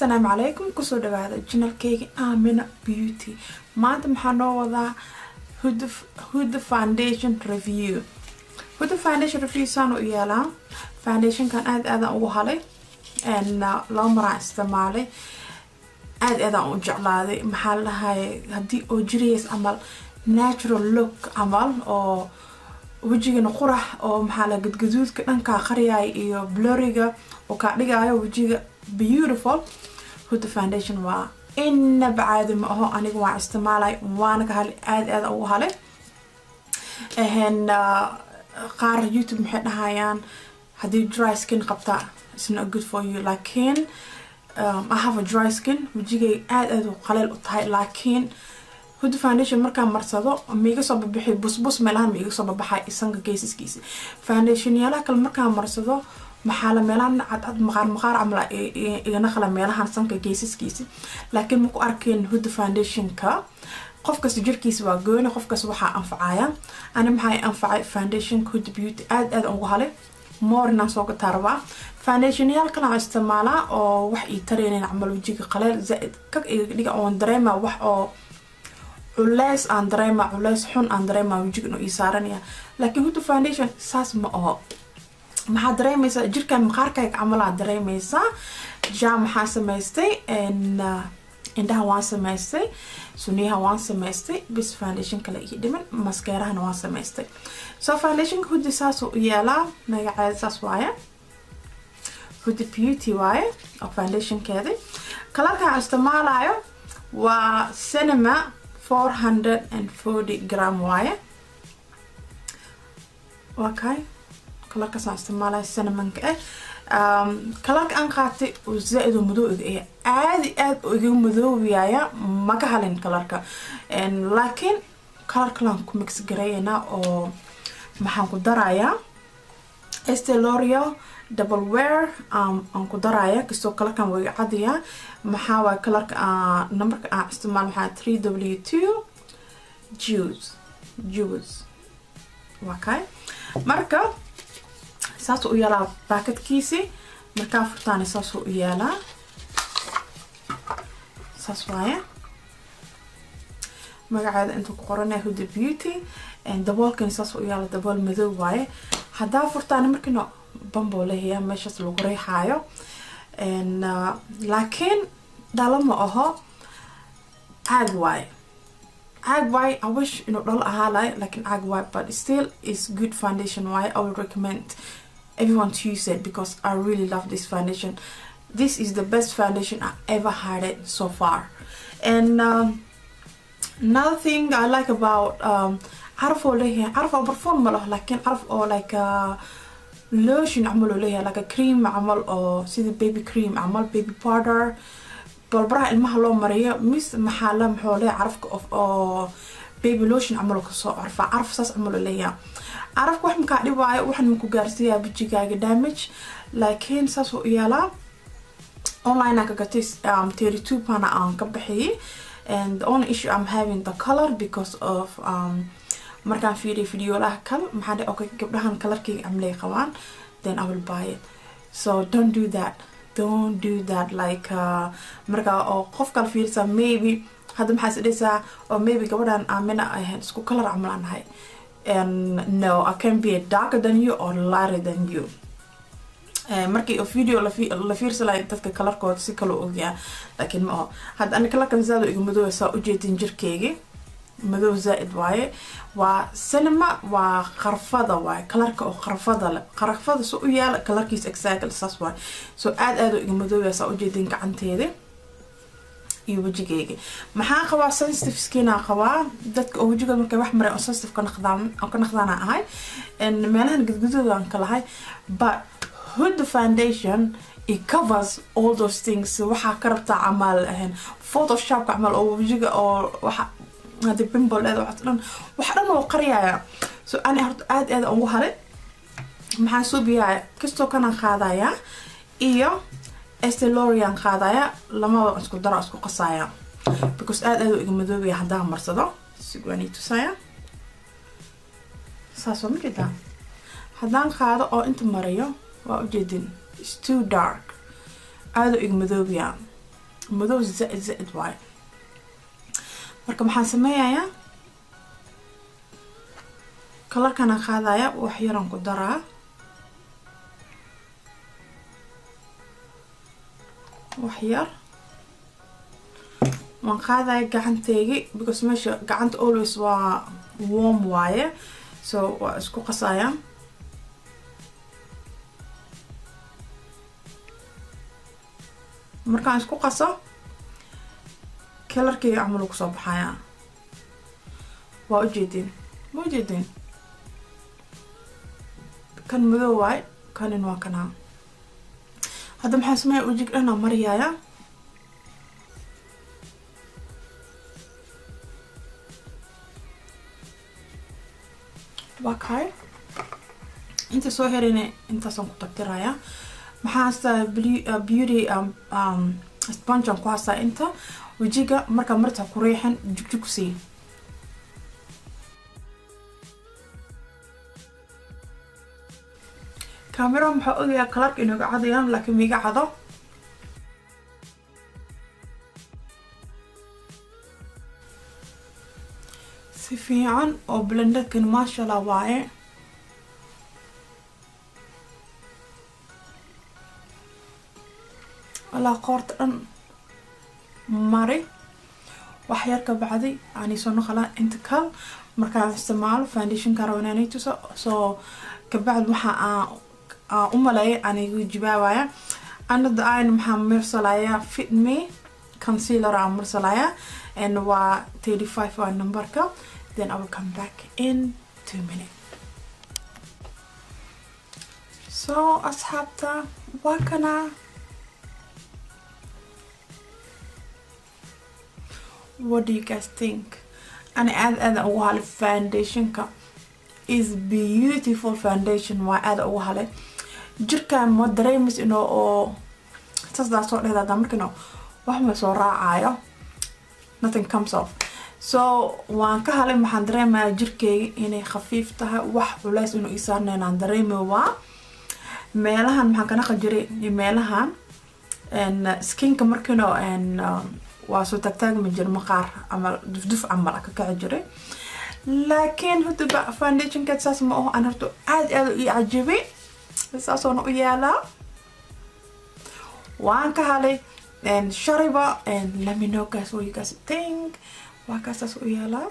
السلام عليكم كسو دغاده channel كيغي amenabeauty maanta maxaa noo wadaa Huda foundation review. Huda foundation review sano iyala foundation kan aad ugu halay en loo maraa isticmaalay aad u jeclaaday maxaa lahaay hadii oo jireys amal natural look amal oo wajiga qurax oo maxaa la gadgaduudka dhanka qariyay iyo blurriga oo ka dhigayo wajiga beautiful. Huda foundation waa inna baad ma aho aniga waa isticmaalay waana ka hal aad ugu halay qaar YouTube maxay dhahayaan hadii dry skin qabta it's not good for you laakiin I have a dry skin wajigay aad u qaleel u tahay laakiin Huda foundation marka marsado miiga soo bixi busbus meelaha miiga soo baxay isanka geesiskiisa foundation yala kal marka marsado maxaa la meelan cad maqaar amla igana khala meelahan sanka geesiskiisa laakiin ma ku arkeen Huda foundation ka qofkas jirkiisa waa gooni qofkas waxa anfacaya ana maxay anfacay foundation Huda Beauty aad ugu halay moorna soo ka tarba foundation yal kala isticmaala oo wax ii tareenin amal wajiga qaleel zaid ka dhiga on dareema wax oo culays aan dareema culays xun aan dareema wajiga inuu ii saaranaya laakiin Huda foundation saas ma aha maxaa dareemaysa jirka maqaarkayga amala dareemaysa jam maxaa samaystay indhaha waan samaystay suniyaha waan samaystay bis foundation kale ii dhiman mascarahana waan samaystay so foundation Huda saas u yaala magaceeda saas waaye Huda Beauty waaye oo foundation keeda kalarka aan isticmaalayo waa cinema 440 gram waaye okay kalarka aan isticmaalayo cinnamon ka kalarka aan qaatay oo zaid u madow aad ugu madowyaaya ma ka halin kalarka laakiin kalarka lan ku mix gareeyna oo maxaan ku darayaa Estee L'Oreal double wear aan ku darayaa kisto kalarkan way cadiya maxaa waa kalarka numberka aan isticmaal waxa 3W2 juice okay marka saas u yala packetkiisi marka furtaan saas u yala saas waaye magaceeda inta ku qoranay Huda Beauty daboolkan saas u yala dabool madow waaye hadaa furtaan markino bambo leeyahay meeshas lagu reexayo laakiin dalama aho aad waaye I wish inuu dhal ahaa laakiin aad waaye but still is good foundation waaye I would recommend everyone to use it because I really love this foundation. This is the best foundation I ever had it so far. And another thing I like about عارفه ليه عارفه برفان ماله لكن عارف او like lotion عملوا ليه like a cream عمل او سيدي baby cream عمل baby powder بالبرا المها لو مريا مس محاله محوله عارفك او baby lotion عملوا كسو عارف ساس عملوا ليه عارف wax ma ka dhibaayo waxan ma ku gaarsiyaa bijigaaga damage laakiin saas oo iyala online ka gatay 32 pana aan ka bixiyay and the only issue I'm having the color because of markaan fiiriyo video la kal maxaa okay gabdhahan colorkii amlay qabaan then I will buy it so don't do that like marka oo qof kale fiirsa maybe hada maxaa sidaysaa or maybe gabadhan amina ay isku color amlanahay and no I can be darker than you or lighter than you markii oo video la fiirsalay dadka kalarkooda si kala ogyaa laakiin ma hadda ana kalarkan zaado igu madow saa u jeedin jirkeyga madow zaid waaye waa cinema waa qarfada waaye kalarka oo qarfada soo u yaala kalarkiis exactly saas waaye so aad igu madow saa u jeedin gacanteeda iyo wajigeyga maxaa qabaa sensitive skin qabaa dadka oo wajiga markay wax maray oo sensitive ka naqdana ahay in meelahan gadgadoodan ka lahay but Huda foundation it covers all those things waxa ka rabta amal photoshop amal oo wajiga oo waxa hada pimple wax dhan oo qariyaya so ani aad ugu halay maxaa soo biyaa kisto kana qaadaya iyo Estee L'Oreal qaadaya lama isku daro isku qasaya because aad igu madoobiya hadaa marsado sigwani tusaya saaso midda hadaan qaado oo inta mariyo waa u jeedin it's too dark aad igu madoobiya madow zaid waay. marka maxaan sameeyayaa kalarkana qaadaya wax yaran ku daraa wax yar waan qaadaya gacantaygi because meesha gacanta always waa warm waaye so waa isku qasaya markaan isku qaso kalarkayga camal ku soo baxaya waa ujeedin kan madow waay kanin waa kana hadda maxaan sameeyaa wajiga dhan mariyaya waa kay inta soo herine intaasaan ku tirtiraya maxaa hasta beauty sponge aan ku hasta inta wajiga marka marta ku reexan jugjug sii camera maxaa ogayaa kalarka inuu cadayaan laakiin miga cado si fiican oo blenderkan maasha Allah waaye Allah qoorta dhan mari wax yar ka bacdi ani soo noqola inta kal markaan isticmaalo foundation ka rawanay tuso soo ka bacdi waxa aan umalay anigu jibaawaya anada aan maxaa marsalaya Fit Me concealer aan marsalaya and waa 35 waa numberka then I will come back in 2 minutes. So asxaabta waa kana what do you guys think? And add a foundation ka is beautiful foundation waa aad ugu halay jirka ma dareemis inoo oo tasdaa soo dheedaada markino wax ma soo raacayo nothing comes off so waan ka halay maxaan dareemayaa jirkeyga inay khafiif tahay wax culays inuu isaarnaan dareemo waa meelahan maxaan kana qajiray meelahan and skinka markino and waa soo tagtaag ma jir maqaar ama dufduf camal ka kaci jiray laakiin hadda foundation ka saas ma oo aan horto aad ii cajibi saas oo u yaalaa waan ka halay and shariba and let me know guys what you guys think waa ka saas u yaalaa